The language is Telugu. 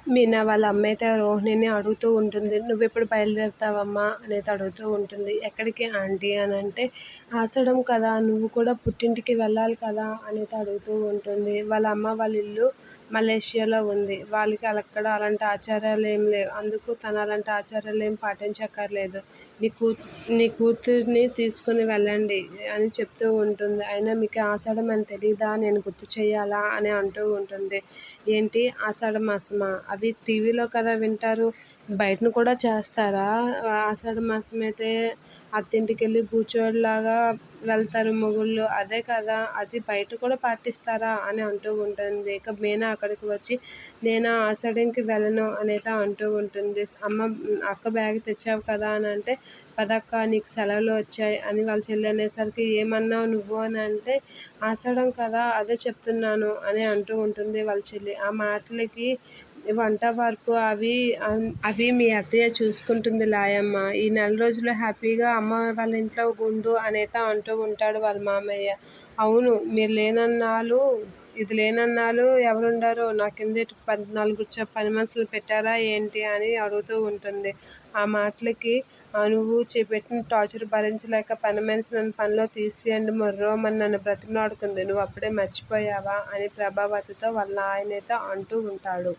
మీనా వాళ్ళ అమ్మైతే రోహిణిని అడుగుతూ ఉంటుంది. "నువ్వెప్పుడు బయలుదేరుతావమ్మా" అనేది అడుగుతూ ఉంటుంది. "ఎక్కడికి ఆంటీ" అని అంటే, "ఆషాఢం కదా, నువ్వు కూడా పుట్టింటికి వెళ్ళాలి కదా" అనేది అడుగుతూ ఉంటుంది. వాళ్ళ అమ్మ వాళ్ళ ఇల్లు మలేషియాలో ఉంది. వాళ్ళకి అక్కడ అలాంటి ఆచారాలు ఏం లేవు. అందుకు తను అలాంటి ఆచారాలు ఏం పాటించక్కర్లేదు. నీ కూతుర్ని తీసుకుని వెళ్ళండి అని చెప్తూ ఉంటుంది. అయినా మీకు ఆషాఢం అని తెలీదా, నేను గుర్తు చేయాలా అని అంటూ ఉంటుంది. ఏంటి ఆషాఢ మాసమా? అవి టీవీలో కదా వింటారు, బయటను కూడా చేస్తారా? ఆషాఢ మాసం అయితే అత్తింటికెళ్ళి బూచోడులాగా వెళ్తారు మొగుళ్ళు, అదే కదా, అది బయట కూడా పాటిస్తారా అని అంటూ ఉంటుంది. ఇక మీనా అక్కడికి వచ్చి, నేను ఆషాఢంకి వెళ్ళను అనేది అంటూ ఉంటుంది. అక్క బ్యాగ్ తెచ్చావు కదా అని అంటే, పదక్క నీకు సెలవులు వచ్చాయి అని వాళ్ళ చెల్లి అనేసరికి, ఏమన్నావు నువ్వు అని అంటే, ఆషాఢం కదా అదే చెప్తున్నాను అని అంటూ ఉంటుంది వాళ్ళ చెల్లి. ఆ మాటలకి వంట వరకు అవి మీ అత్తయ్య చూసుకుంటుంది లాయమ్మ. ఈ నెల రోజులు హ్యాపీగా అమ్మ వాళ్ళ ఇంట్లో ఉండు అనేత అంటూ ఉంటాడు వాళ్ళ మామయ్య. అవును, మీరు లేనన్నాళ్ళు ఇది లేనన్నాళ్ళు ఎవరుండరు, నా కిందేటి 14 పని మనుషులు పెట్టారా ఏంటి అని అడుగుతూ ఉంటుంది. ఆ మాటలకి, నువ్వు పెట్టిన టార్చర్ భరించలేక పని మనిషి నన్ను పనిలో తీసేయండి మొర్రోమని నన్ను బ్రతిమలాడుకుంది, నువ్వు అప్పుడే మర్చిపోయావా అని ప్రభావతితో వాళ్ళ ఆయనతో అంటూ ఉంటాడు.